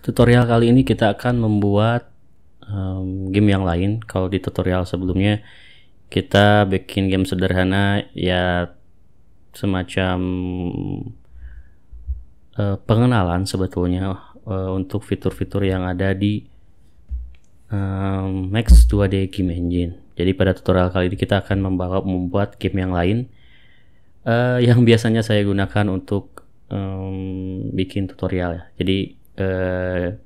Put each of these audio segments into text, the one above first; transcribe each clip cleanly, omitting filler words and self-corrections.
tutorial kali ini kita akan membuat game yang lain. Kalau di tutorial sebelumnya kita bikin game sederhana, ya semacam pengenalan sebetulnya untuk fitur-fitur yang ada di Max 2D Game Engine. Jadi pada tutorial kali ini kita akan membuat game yang lain yang biasanya saya gunakan untuk bikin tutorial ya. Jadi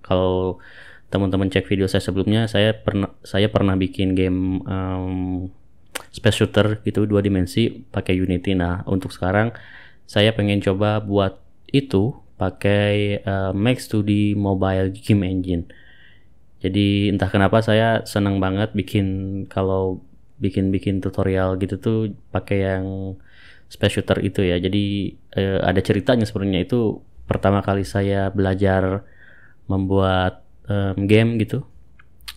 kalau teman-teman cek video saya sebelumnya, saya pernah bikin game space shooter gitu 2 dimensi pakai Unity. Nah, untuk sekarang saya pengen coba buat itu pakai Max 2D Mobile Game Engine. Jadi entah kenapa saya senang banget kalau bikin tutorial gitu tuh pakai yang space shooter itu ya. Jadi ada ceritanya sebenarnya. Itu pertama kali saya belajar membuat game gitu,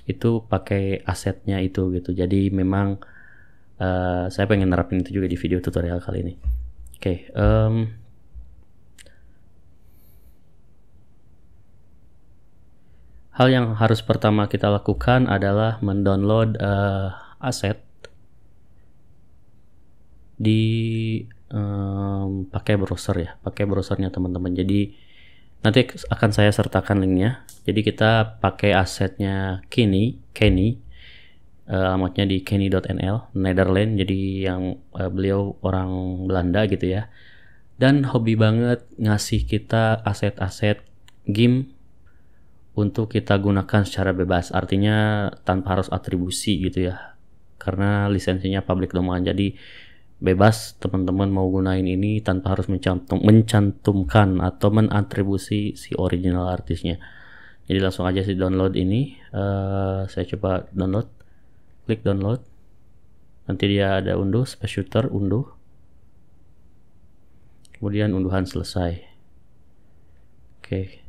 itu pakai asetnya itu gitu. Jadi memang saya pengen nerapin itu juga di video tutorial kali ini. Oke, hal yang harus pertama kita lakukan adalah mendownload aset di pakai browser ya, pakai browsernya teman-teman. Jadi nanti akan saya sertakan linknya. Jadi kita pakai asetnya Kenny, alamatnya di kenny.nl, Netherlands. Jadi yang beliau orang Belanda gitu ya, dan hobi banget ngasih kita aset-aset game untuk kita gunakan secara bebas, artinya tanpa harus atribusi gitu ya, karena lisensinya public domain. Jadi bebas teman-teman mau gunain ini tanpa harus mencantumkan atau menatribusi si original artisnya. Jadi langsung aja sih download ini. Saya coba download, klik download, nanti dia ada unduh space shooter, unduh, kemudian unduhan selesai. Oke.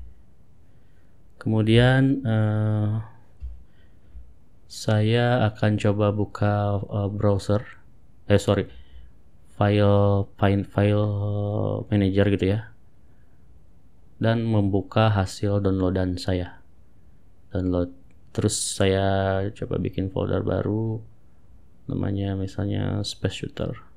Kemudian saya akan coba buka browser, file manager gitu ya, dan membuka hasil downloadan saya. Terus saya coba bikin folder baru, namanya misalnya space shooter.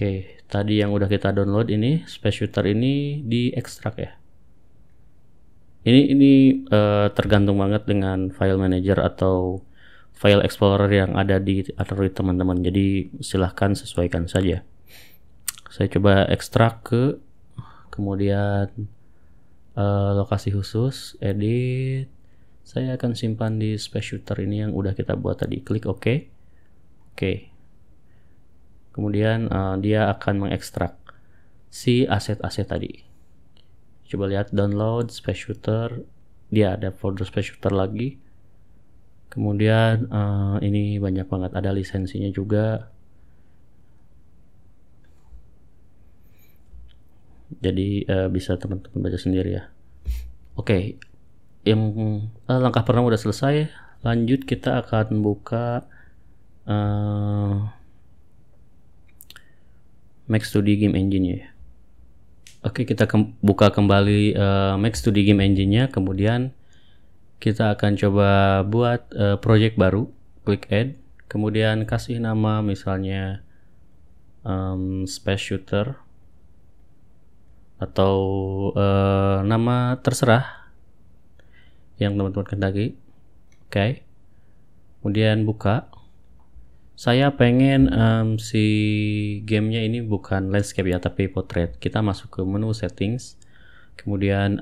Oke, tadi yang udah kita download ini space shooter ini diekstrak ya. Ini tergantung banget dengan file manager atau file explorer yang ada di Android teman-teman. Jadi silahkan sesuaikan saja. Saya coba ekstrak kemudian lokasi khusus, edit. Saya akan simpan di space shooter ini yang udah kita buat tadi. Klik OK. Oke. Kemudian dia akan mengekstrak si aset-aset tadi. Coba lihat download space shooter, dia ada folder space shooter lagi. Kemudian ini banyak banget, ada lisensinya juga. Jadi bisa teman-teman baca sendiri ya. Oke, yang langkah pertama udah selesai. Lanjut kita akan buka Max 2D Game Engine ya. Oke, kita buka kembali Max 2D Game Engine-nya. Kemudian kita akan coba buat project baru. Klik add, kemudian kasih nama misalnya space shooter atau nama terserah yang teman-teman kehendaki. Oke. Kemudian buka. Saya pengen si gamenya ini bukan landscape ya, tapi portrait. Kita masuk ke menu settings, kemudian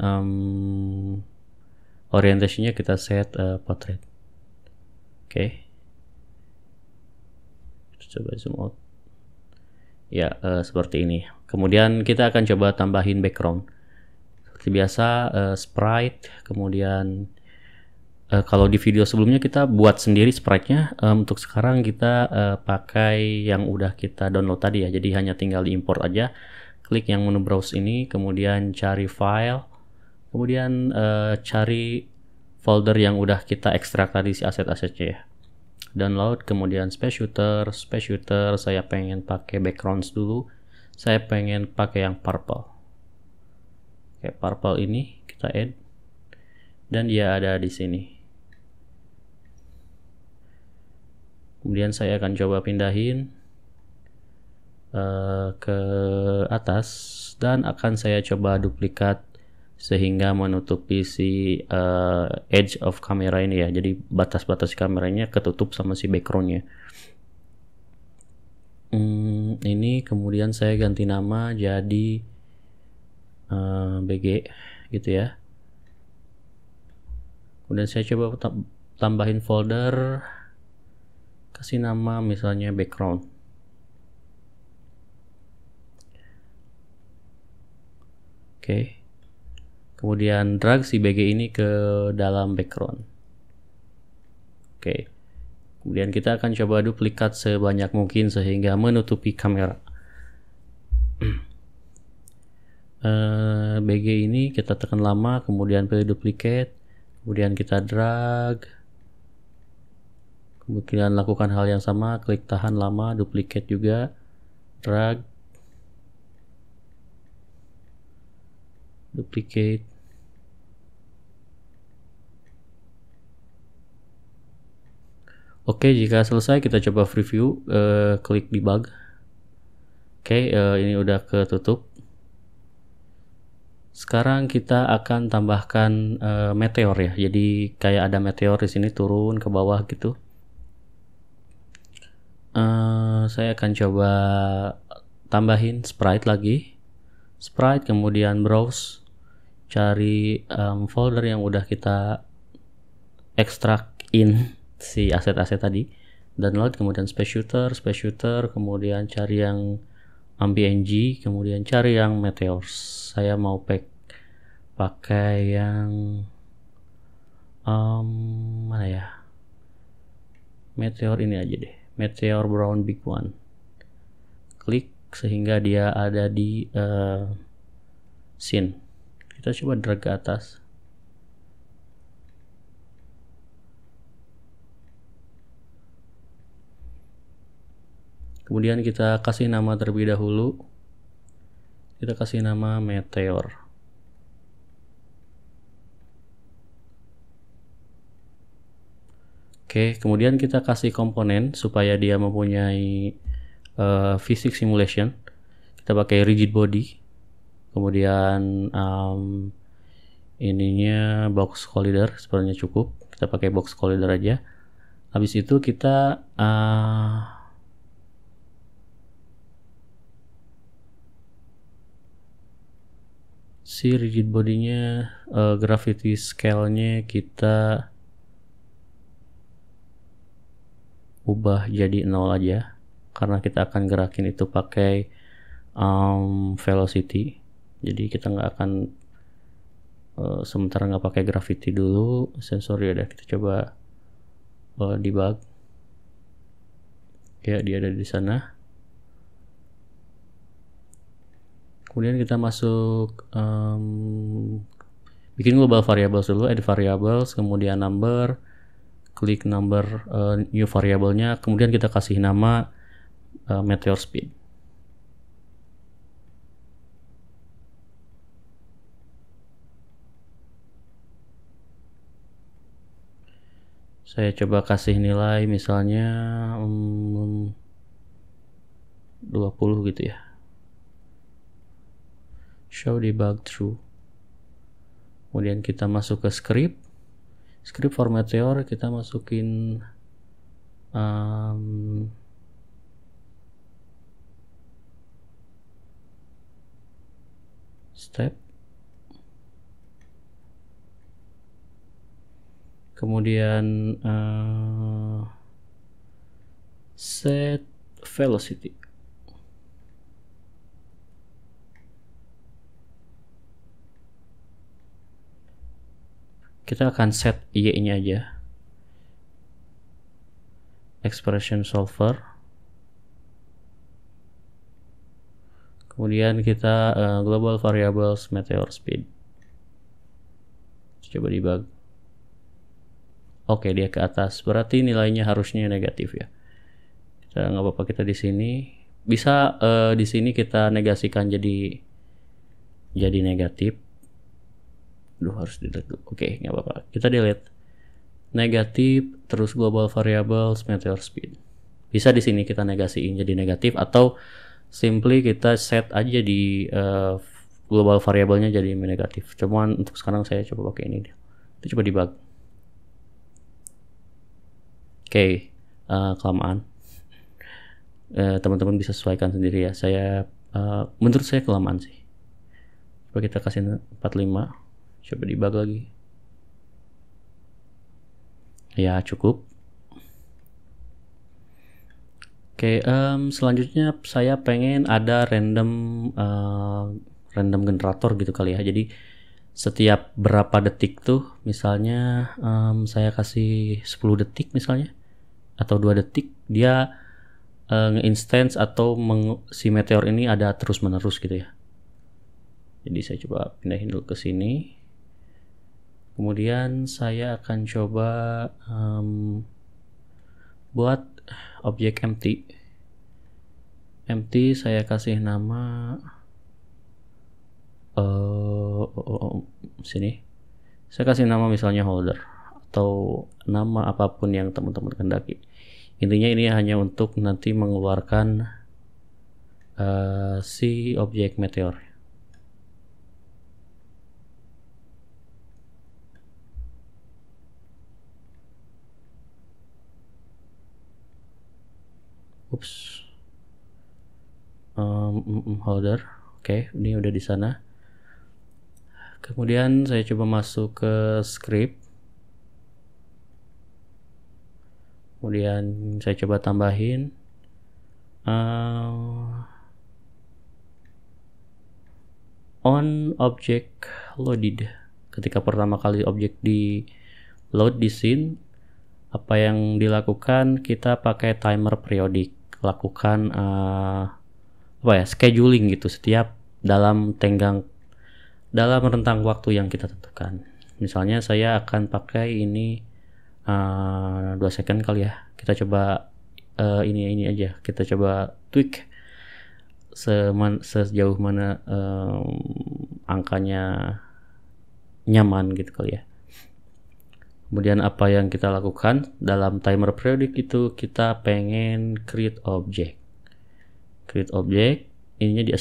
orientasinya kita set portrait. Oke. Coba zoom out. Ya, seperti ini. Kemudian kita akan coba tambahin background. Seperti biasa, sprite, kemudian kalau di video sebelumnya kita buat sendiri sprite-nya, untuk sekarang kita pakai yang udah kita download tadi ya. Jadi hanya tinggal diimport aja. Klik yang menu browse ini, kemudian cari file, kemudian cari folder yang udah kita ekstrak tadi si aset-asetnya ya. download, kemudian space shooter saya pengen pakai backgrounds dulu, saya pengen pakai yang purple. Oke, purple ini kita add dan dia ada di sini. Kemudian saya akan coba pindahin ke atas dan akan saya coba duplikat sehingga menutupi si edge of kamera ini ya, jadi batas-batas kameranya ketutup sama si backgroundnya. Ini kemudian saya ganti nama jadi BG gitu ya. Kemudian saya coba tambahin folder, kasih nama misalnya background. Oke. Kemudian drag si BG ini ke dalam background. Oke. Kemudian kita akan coba duplikat sebanyak mungkin sehingga menutupi kamera. BG ini kita tekan lama, kemudian pilih duplicate, kemudian kita drag, kemudian lakukan hal yang sama, klik tahan lama, duplicate juga, drag, duplicate. Oke, jika selesai kita coba preview, klik debug. Oke, ini udah ketutup. Sekarang kita akan tambahkan meteor ya. Jadi kayak ada meteor di sini turun ke bawah gitu. Saya akan coba tambahin sprite lagi. Sprite, kemudian browse, cari folder yang udah kita ekstrak in si aset-aset tadi, download, kemudian space shooter, kemudian cari yang AmbiEng, kemudian cari yang meteors. Saya mau pakai yang mana ya, meteor ini aja deh, meteor brown big one. Klik sehingga dia ada di scene. Kita coba drag ke atas. Kemudian kita kasih nama terlebih dahulu. Kita kasih nama meteor. Oke, kemudian kita kasih komponen supaya dia mempunyai physics simulation. Kita pakai rigid body. Kemudian ininya box collider sebenarnya cukup. Kita pakai box collider aja. Habis itu kita si rigid bodinya, gravity scale-nya kita ubah jadi 0 aja karena kita akan gerakin itu pakai velocity. Jadi kita nggak akan sementara nggak pakai gravity dulu. Sensor ya udah, kita coba debug. Ya, dia ada di sana. Kemudian kita masuk bikin global variables dulu, add variables, kemudian number, klik number new variabelnya, kemudian kita kasih nama meteor speed. Saya coba kasih nilai misalnya 20 gitu ya. Show debug true. Kemudian kita masuk ke script for meteor, kita masukin step, kemudian set velocity. Kita akan set y-nya aja, expression solver. Kemudian kita global variables meteor speed. Coba debug. Oke, dia ke atas. Berarti nilainya harusnya negatif ya. Kita nggak apa-apa, kita di sini bisa di sini kita negasikan jadi negatif. Duh, harus delete dulu. Oke, nggak apa-apa. Kita delete. Negatif terus global variables meteor speed. Bisa di sini kita negasiin jadi negatif, atau simply kita set aja di global variabelnya jadi negatif. Cuman untuk sekarang saya coba pakai ini. Itu coba debug. Oke, kelamaan. Teman-teman bisa sesuaikan sendiri ya. Saya menurut saya kelamaan sih. Coba kita kasih 45. Coba debug lagi. Ya cukup. Oke, selanjutnya saya pengen ada random generator gitu kali ya. Jadi setiap berapa detik tuh, misalnya saya kasih 10 detik misalnya, atau 2 detik, dia nge-instance atau si meteor ini ada terus menerus gitu ya. Jadi saya coba pindahin dulu ke sini. Kemudian saya akan coba buat objek empty. Saya kasih nama sini. Saya kasih nama misalnya holder, atau nama apapun yang teman-teman kendaki. Intinya ini hanya untuk nanti mengeluarkan si objek meteor. Ups. Holder. Oke, ini udah di sana. Kemudian saya coba masuk ke script. Kemudian saya coba tambahin on object loaded. Ketika pertama kali objek di load di scene, apa yang dilakukan, kita pakai timer periodik, lakukan scheduling gitu setiap dalam rentang waktu yang kita tentukan. Misalnya saya akan pakai ini 2 second kali ya. Kita coba ini aja, kita coba tweak sejauh mana angkanya nyaman gitu kali ya. Kemudian apa yang kita lakukan dalam timer periodik itu, kita pengen create object. Ininya di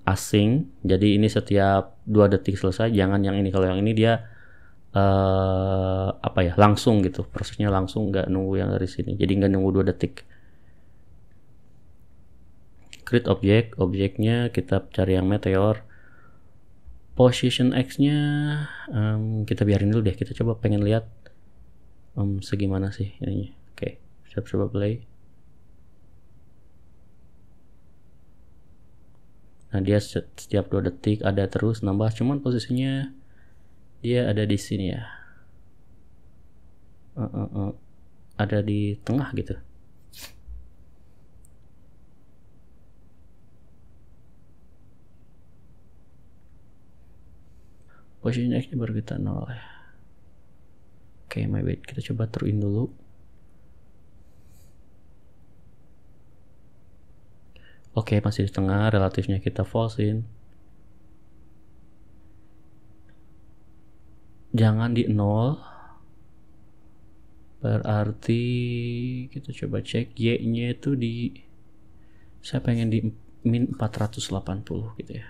asing. Jadi ini setiap 2 detik selesai. Jangan yang ini, kalau yang ini dia langsung gitu, prosesnya langsung, nggak nunggu yang dari sini. Jadi nggak nunggu 2 detik. Create objeknya kita cari yang meteor. Position X-nya kita biarin dulu deh. Kita coba pengen lihat segimana sih ininya. Oke, saya coba play. Nah, dia setiap 2 detik ada terus nambah, cuman posisinya dia ada di sini ya. Ada di tengah gitu. Position X baru kita 0 ya. Oke, my bad. Kita coba truein dulu. Oke, masih di tengah, relatifnya kita false-in. Jangan di 0. Berarti kita coba cek Y-nya itu saya pengen di min 480 gitu ya.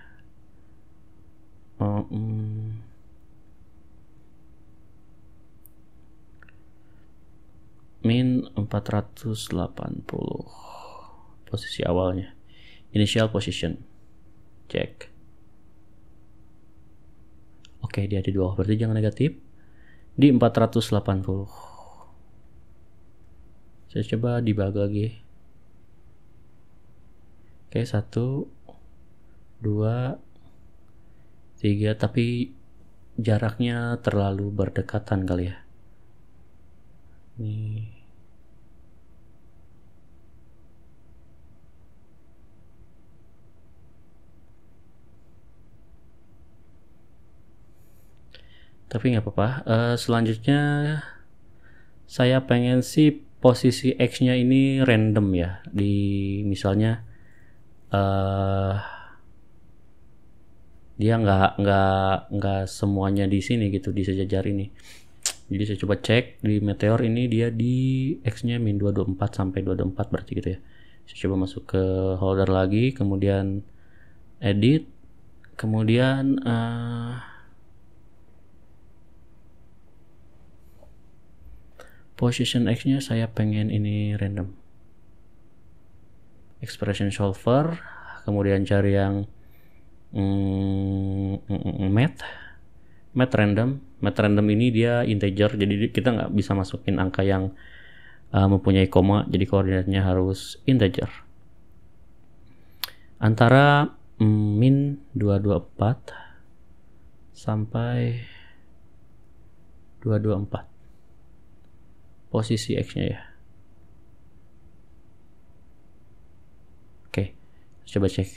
Min 480 posisi awalnya, initial position, cek. Oke, dia di 2, berarti jangan negatif. Di 480. Saya coba debug lagi. Oke, 1 2 3, tapi jaraknya terlalu berdekatan kali ya. Nih. Tapi nggak apa-apa. Selanjutnya Saya pengen sih posisi X-nya ini random ya, di misalnya dia nggak semuanya di sini gitu, di sejajar ini. Jadi saya coba cek di Meteor ini dia di X-nya min 224 sampai 224 berarti gitu ya. Saya coba masuk ke holder lagi, kemudian edit, kemudian position X-nya saya pengen ini random. Expression solver, kemudian cari yang math random ini dia integer, jadi kita nggak bisa masukin angka yang mempunyai koma, jadi koordinatnya harus integer. Antara min 224 sampai 224 posisi X-nya ya. Oke, coba cek.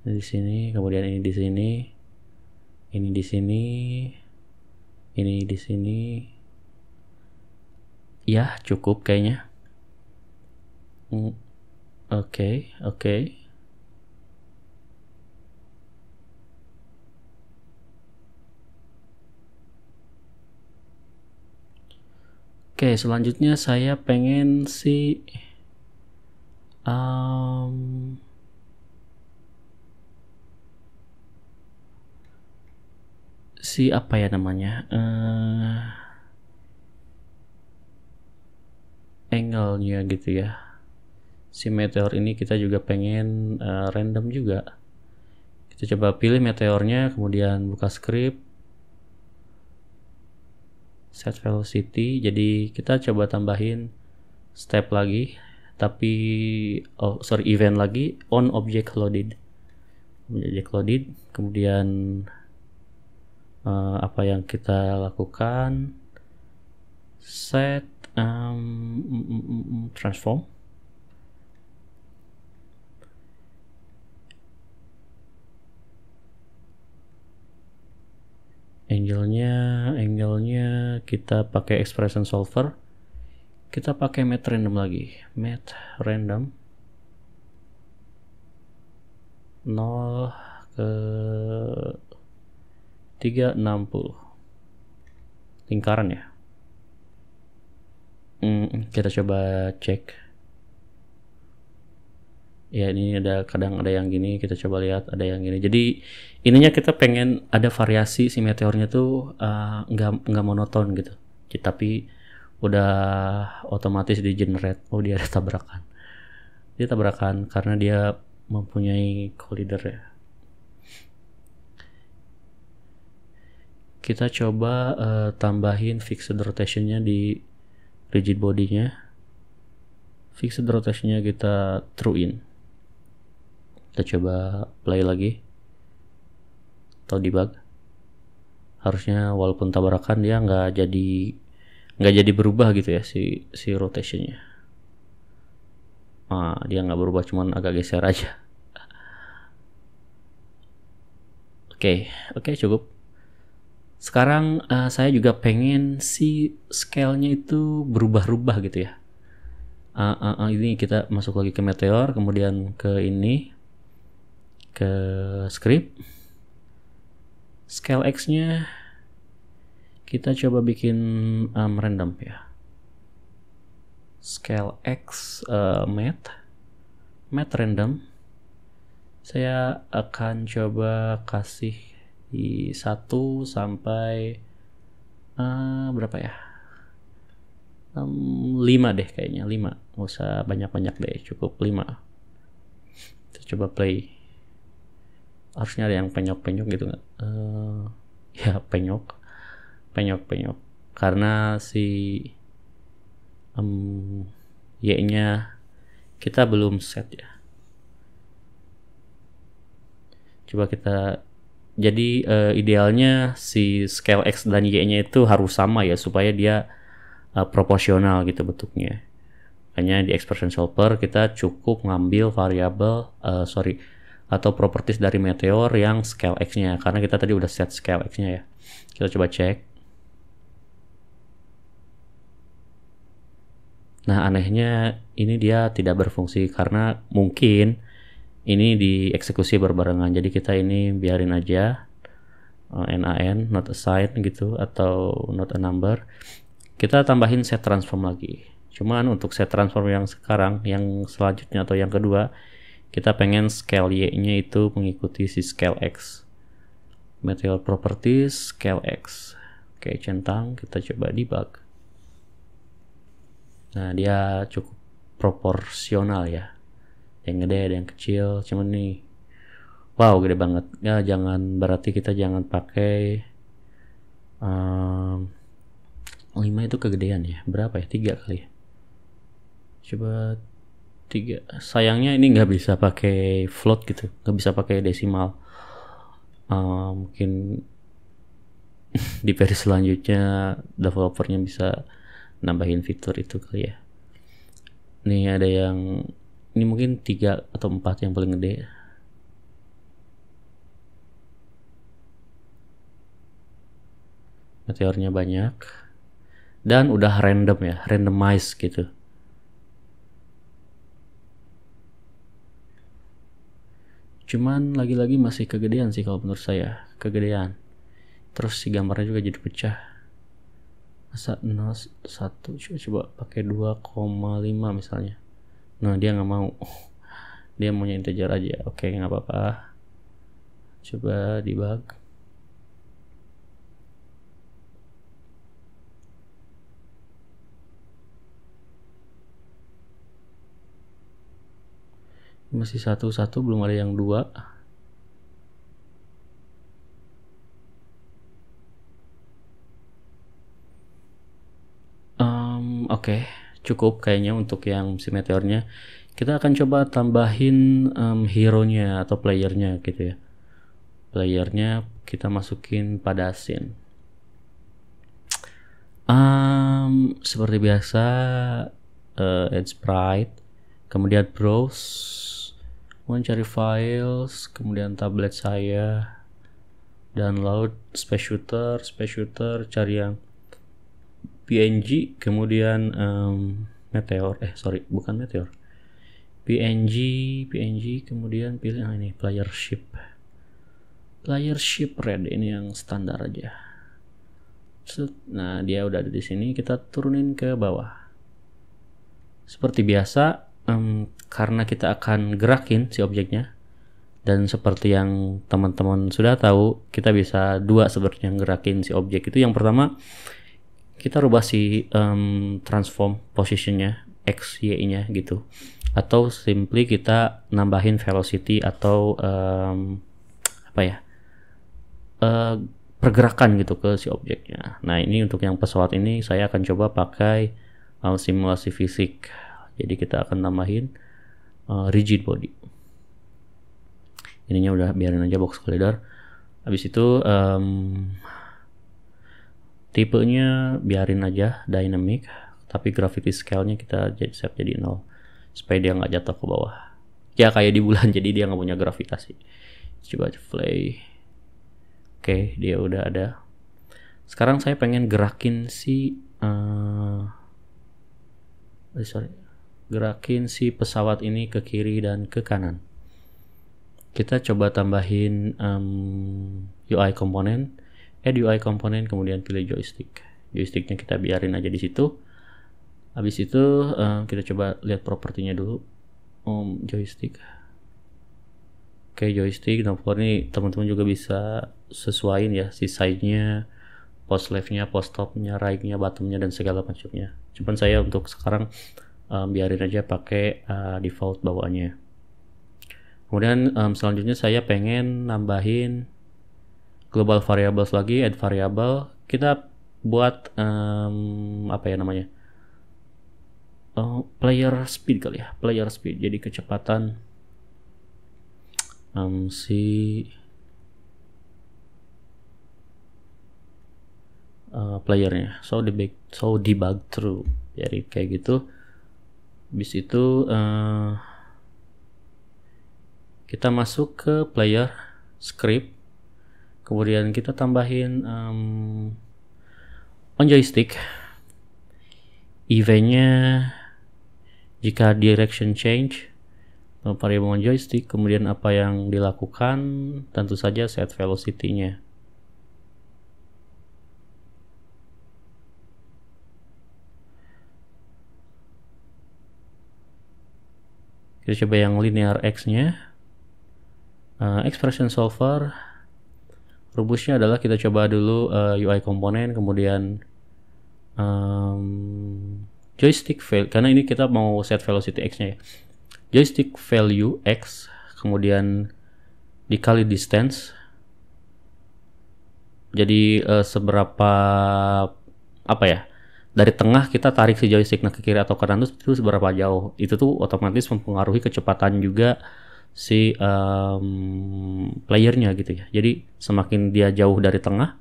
Ini di sini, kemudian ini di sini, ini di sini, ini di sini. Ya, cukup kayaknya. Oke. Oke, selanjutnya saya pengen si apa ya namanya, angle-nya gitu ya. Si meteor ini kita juga pengen random juga. Kita coba pilih meteornya, kemudian buka script, set velocity. Jadi kita coba tambahin step lagi, tapi event lagi, on object loaded. Kemudian apa yang kita lakukan, set transform. Angle-nya kita pakai expression solver, kita pakai math random lagi, math random 0 ke 360 lingkaran ya. Kita coba cek ya, ini kadang ada yang gini, kita coba lihat ada yang gini. Jadi ininya kita pengen ada variasi si meteornya tuh nggak monoton gitu, tapi udah otomatis di generate. Oh, dia ada tabrakan, karena dia mempunyai collider ya. Kita coba tambahin fixed rotationnya di rigid body-nya. Fixed rotationnya kita true in. Kita coba play lagi atau debug. Harusnya walaupun tabrakan dia nggak jadi berubah gitu ya si rotationnya. Dia nggak berubah, cuman agak geser aja. Oke, cukup. Sekarang saya juga pengen si scale-nya itu berubah-ubah gitu ya. Ini kita masuk lagi ke meteor, kemudian ke ini, ke script, scale X-nya kita coba bikin random ya. Scale X math random. Saya akan coba kasih di 1 sampai berapa ya? 5 deh kayaknya, 5. Nggak usah banyak-banyak deh, cukup 5. Kita coba play. Harusnya ada yang penyok-penyok gitu nggak? Ya penyok. Karena si Y-nya kita belum set ya. Coba kita, jadi idealnya si scale X dan Y-nya itu harus sama ya, supaya dia proporsional gitu bentuknya. Hanya di expression solver kita cukup ngambil variabel atau properties dari meteor yang scale X-nya, karena kita tadi udah set scale X-nya ya. Kita coba cek. Nah, anehnya ini dia tidak berfungsi karena mungkin ini dieksekusi berbarengan. Jadi kita ini biarin aja NaN not assigned gitu atau not a number. Kita tambahin set transform lagi. Cuman untuk set transform yang sekarang, yang selanjutnya atau yang kedua, kita pengen scale Y-nya itu mengikuti si scale X. Meteor properties scale X. Oke, centang, kita coba debug. Nah, dia cukup proporsional ya. Yang gede ada yang kecil, cuman nih wow, gede banget. Ya, berarti kita jangan pakai 5 itu kegedean ya. Berapa ya? 3 kali ya. Coba 3. Sayangnya ini nggak bisa pakai float gitu, nggak bisa pakai desimal. Mungkin di versi selanjutnya developernya bisa nambahin fitur itu kali ya. Nih ada yang ini mungkin 3 atau 4 yang paling gede. Meteornya banyak dan udah random ya, randomize gitu. Cuman lagi-lagi masih kegedean sih kalau menurut saya, kegedean. Terus si gambarnya juga jadi pecah. Masa 1 coba pakai 2,5 misalnya. Nah, dia nggak mau. Dia maunya integer aja. Oke, nggak apa-apa. Coba debug. Masih 1 belum ada yang 2. Oke, cukup kayaknya untuk yang si meteornya. Kita akan coba tambahin hero-nya atau player-nya gitu ya. Player-nya kita masukin pada scene. Seperti biasa, add sprite, kemudian browse, mencari files, kemudian tablet saya, download space shooter, cari yang PNG, kemudian meteor, bukan meteor, PNG, kemudian pilih ini player ship red, ini yang standar aja. Nah, dia udah ada di sini, kita turunin ke bawah. Seperti biasa, karena kita akan gerakin si objeknya, dan seperti yang teman-teman sudah tahu, kita bisa 2 sebenarnya gerakin si objek itu. Yang pertama, kita rubah si transform positionnya X, Y-nya gitu, atau simply kita nambahin velocity atau pergerakan gitu ke si objeknya. Nah, ini untuk yang pesawat ini saya akan coba pakai simulasi fisik. Jadi kita akan nambahin rigid body. Ininya udah biarin aja box collider. Habis itu tipenya biarin aja dynamic, tapi gravity scale-nya kita set jadi 0 supaya dia nggak jatuh ke bawah. Ya kayak di bulan, jadi dia nggak punya gravitasi. Coba play. Oke, dia udah ada. Sekarang saya pengen gerakin si gerakin si pesawat ini ke kiri dan ke kanan. Kita coba tambahin UI komponen, add UI komponen, kemudian pilih joystick. Joysticknya kita biarin aja di situ. Habis itu kita coba lihat propertinya dulu. Joystick. Oke, joystick. Nah, ini teman-teman juga bisa sesuaiin ya si size-nya, post left-nya, post top-nya, right-nya, bottom-nya, dan segala macamnya. Cuman saya untuk sekarang biarin aja pakai default bawaannya. Kemudian selanjutnya saya pengen nambahin global variables lagi, add variable. Kita buat player speed kali ya, player speed. Jadi kecepatan playernya. So debug through. Jadi kayak gitu. Habis itu kita masuk ke player script, kemudian kita tambahin on joystick eventnya Jika direction change, variabel joystick, kemudian apa yang dilakukan, tentu saja set velocity-nya. Kita coba yang linear X-nya. Expression solver, rumusnya adalah kita coba dulu UI komponen, kemudian joystick value, karena ini kita mau set velocity X-nya ya. Joystick value X, kemudian dikali distance. Jadi seberapa, apa ya, dari tengah kita tarik si joystick ke kiri atau kanan itu seberapa jauh. Itu tuh otomatis mempengaruhi kecepatan juga si playernya gitu ya. Jadi semakin dia jauh dari tengah,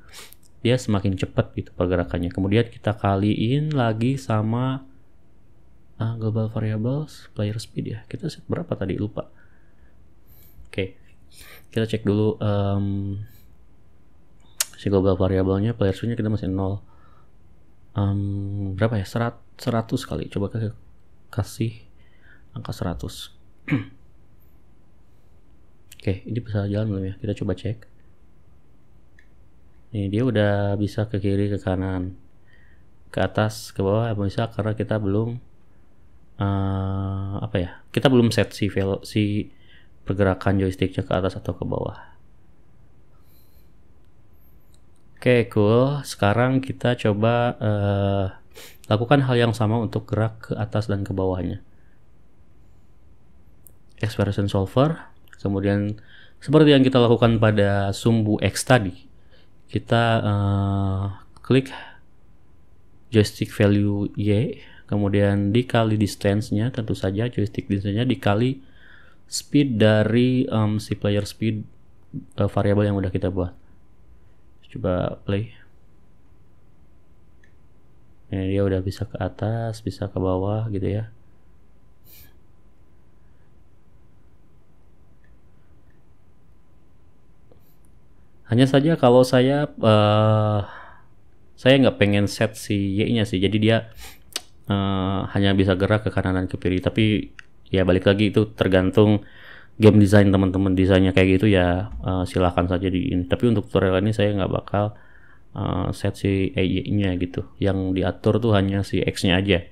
dia semakin cepat gitu pergerakannya. Kemudian kita kaliin lagi sama global variables player speed ya. Kita set berapa tadi, lupa. Oke, kita cek dulu si global variabelnya, player speednya kita masih 0. Berapa ya, 100 kali, coba kasih angka 100. Oke, ini bisa jalan belum ya? Kita coba cek. Nih, dia udah bisa ke kiri, ke kanan, ke atas, ke bawah, bisa, karena kita belum apa ya? Kita belum set si pergerakan joysticknya ke atas atau ke bawah. Oke, cool. Sekarang kita coba lakukan hal yang sama untuk gerak ke atas dan ke bawahnya. Expression solver. Kemudian seperti yang kita lakukan pada sumbu X tadi, kita klik joystick value Y, kemudian dikali distance-nya, tentu saja joystick distance-nya dikali speed dari si player speed variabel yang udah kita buat. Coba play. Nah, dia udah bisa ke atas, bisa ke bawah gitu ya. Hanya saja kalau saya nggak pengen set si Y-nya sih, jadi dia hanya bisa gerak ke kanan dan ke kiri. Tapi ya balik lagi, itu tergantung game design teman-teman, desainnya kayak gitu ya, silahkan saja di ini. Tapi untuk tutorial ini saya nggak bakal set si Y-nya gitu. Yang diatur tuh hanya si X-nya aja.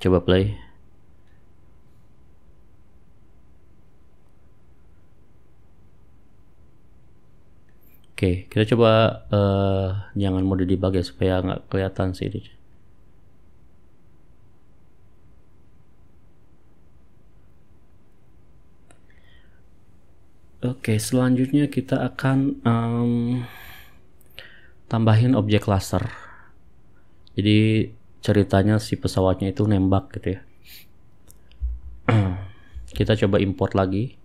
Coba play. Oke, kita coba jangan mode debug ya, supaya nggak kelihatan sih ini. Oke, selanjutnya kita akan tambahin objek laser. Jadi ceritanya si pesawatnya itu nembak gitu ya. Kita coba import lagi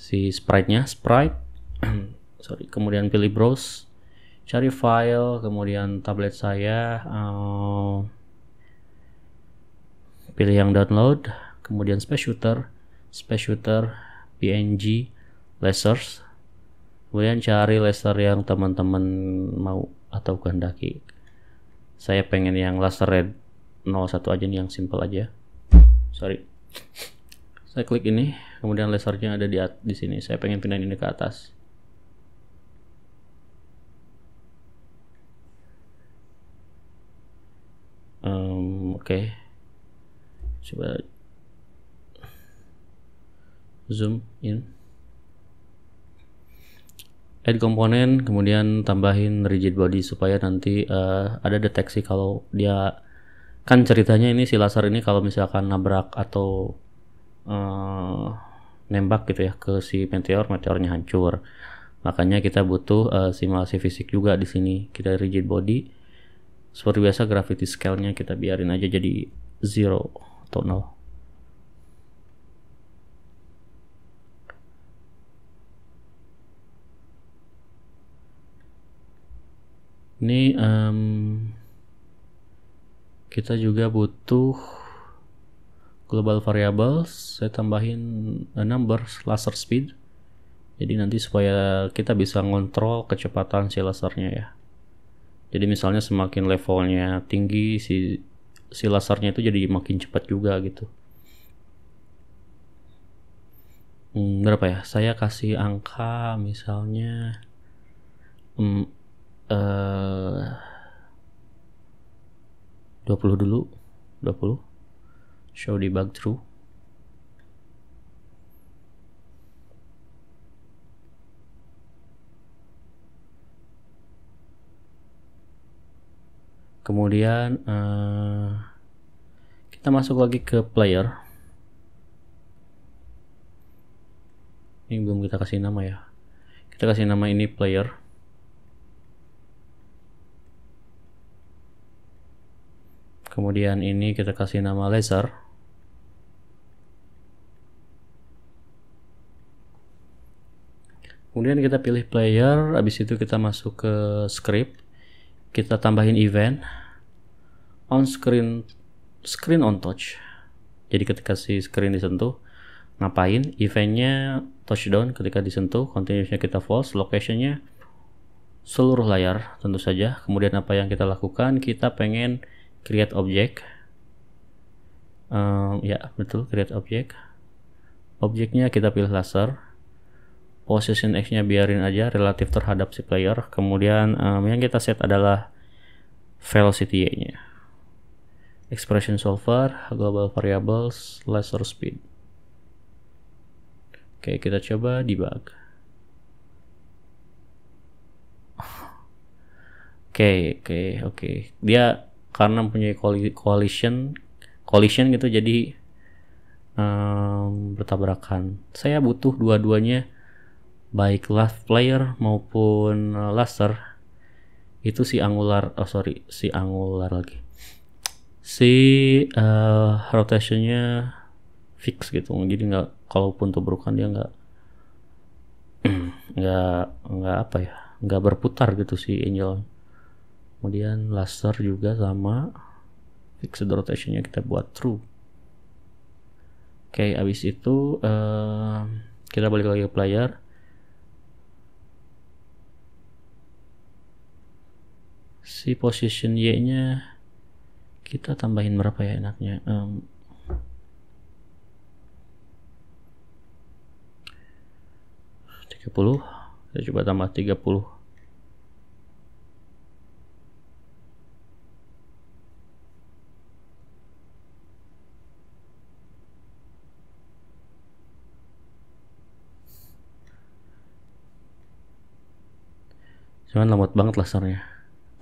si sprite-nya, sorry, kemudian pilih browse, cari file, kemudian tablet saya, pilih yang download, kemudian space shooter, PNG, lasers, kemudian cari laser yang teman-teman mau atau kehendaki. Saya pengen yang laser red 01 aja nih, yang simple aja. Sorry. Saya klik ini, kemudian lasernya ada di sini. Saya pengen pindahin ini ke atas. Oke. Coba zoom in. Add komponen, kemudian tambahin rigid body supaya nanti ada deteksi kalau dia, kan ceritanya ini si laser ini kalau misalkan nabrak atau nembak gitu ya ke si meteornya hancur. Makanya kita butuh simulasi fisik juga di sini. Kita rigid body, seperti biasa gravity scale-nya kita biarin aja jadi 0 atau 0. Ini kita juga butuh global variables. Saya tambahin number laser speed, jadi nanti supaya kita bisa ngontrol kecepatan si lasernya ya. Jadi misalnya semakin levelnya tinggi si lasernya itu jadi makin cepat juga gitu. Berapa ya? Saya kasih angka misalnya 20 dulu. 20. Show debug true. Kemudian kita masuk lagi ke player. Ini belum kita kasih nama ya. Kita kasih nama ini player. Kemudian ini kita kasih nama laser. Kemudian kita pilih player, habis itu kita masuk ke script. Kita tambahin event on screen on touch. Jadi ketika si screen disentuh, ngapain? Eventnya touchdown ketika disentuh, continuousnya kita false, locationnya seluruh layar tentu saja. Kemudian apa yang kita lakukan? Kita pengen create object. Ya betul, create object. Objeknya kita pilih laser. Position X nya biarin aja relatif terhadap si player. Kemudian yang kita set adalah velocity Y nya. Expression solver, global variables, laser speed. Oke, kita coba debug. Oke. Dia karena mempunyai collision gitu, jadi bertabrakan. Saya butuh dua-duanya, baik last player maupun laser itu si rotationnya fix gitu, jadi nggak, kalaupun tubrukan dia nggak berputar gitu si angel. Kemudian laser juga sama, fixed rotationnya kita buat true. Oke, abis itu kita balik lagi ke player. Si position Y nya kita tambahin berapa ya enaknya? 30. Kita coba tambah 30. Cuman lambat banget lasernya.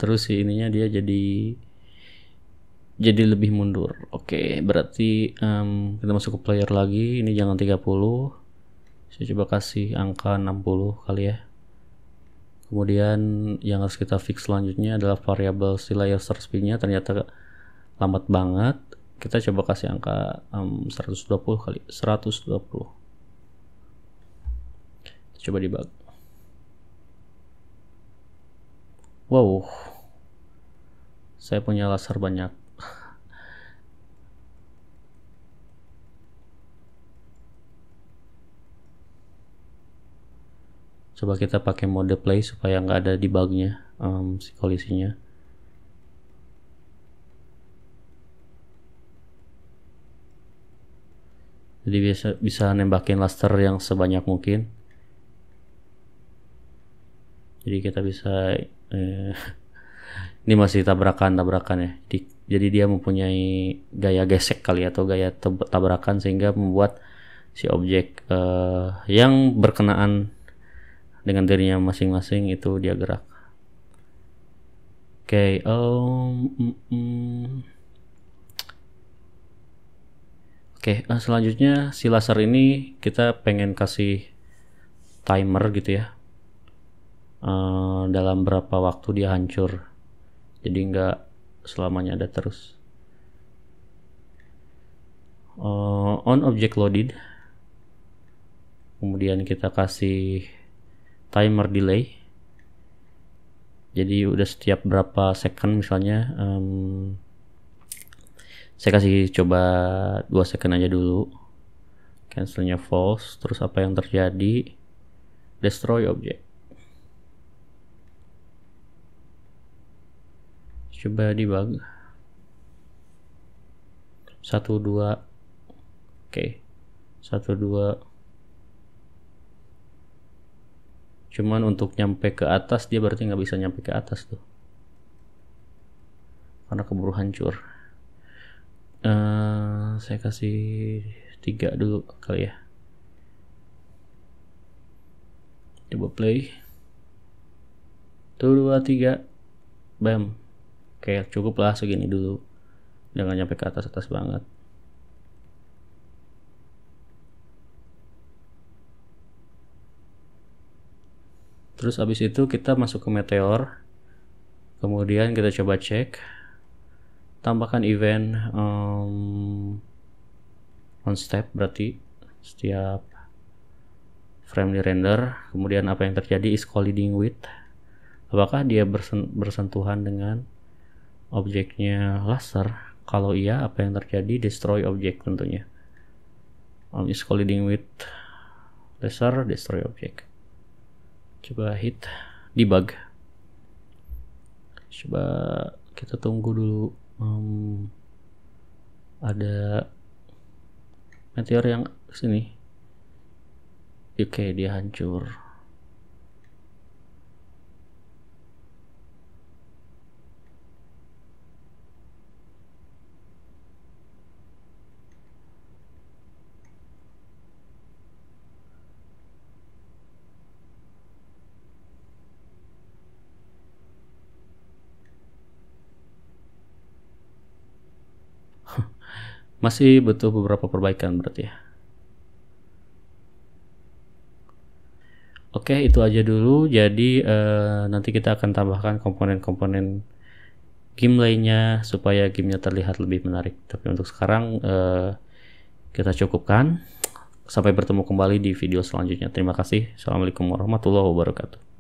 Terus si ininya dia jadi lebih mundur. Oke, berarti kita masuk ke player lagi. Ini jangan 30. Saya coba kasih angka 60 kali ya. Kemudian yang harus kita fix selanjutnya adalah variabel si laser speed-nya, ternyata lambat banget. Kita coba kasih angka 120 kali. 120. Kita coba debug. Wow, saya punya laser banyak. Coba kita pakai mode play supaya nggak ada debugnya, si kolisinya. Jadi bisa nembakin laser yang sebanyak mungkin. Jadi kita bisa ini masih tabrakan ya. Jadi dia mempunyai gaya gesek kali atau gaya tabrakan sehingga membuat si objek yang berkenaan dengan dirinya masing-masing itu dia gerak. Oke, selanjutnya si laser ini kita pengen kasih timer gitu ya. Dalam berapa waktu dia hancur, jadi nggak selamanya ada terus. On object loaded, kemudian kita kasih timer delay, jadi udah setiap berapa second misalnya, saya kasih coba 2 second aja dulu, cancelnya false. Terus apa yang terjadi? Destroy object. Coba debug. 1 2. Oke. 1 2. Cuman untuk nyampe ke atas dia berarti nggak bisa nyampe ke atas tuh. Karena keburu hancur. Saya kasih 3 dulu kali ya. Coba play. 1 2 3. Bam. Oke, cukup lah segini dulu. Jangan nyampe ke atas banget. Terus habis itu kita masuk ke Meteor. Kemudian kita coba cek. Tambahkan event on step, berarti setiap frame di render. Kemudian apa yang terjadi is colliding with. Apakah dia bersentuhan dengan objeknya laser? Kalau iya, apa yang terjadi? Destroy object tentunya. Is colliding with laser, destroy object. Coba hit debug. Coba kita tunggu dulu. Ada meteor yang kesini. Oke, dia hancur. Masih butuh beberapa perbaikan berarti ya. Oke, itu aja dulu. Jadi nanti kita akan tambahkan komponen-komponen game lainnya supaya gamenya terlihat lebih menarik. Tapi untuk sekarang kita cukupkan. Sampai bertemu kembali di video selanjutnya. Terima kasih. Assalamualaikum warahmatullahi wabarakatuh.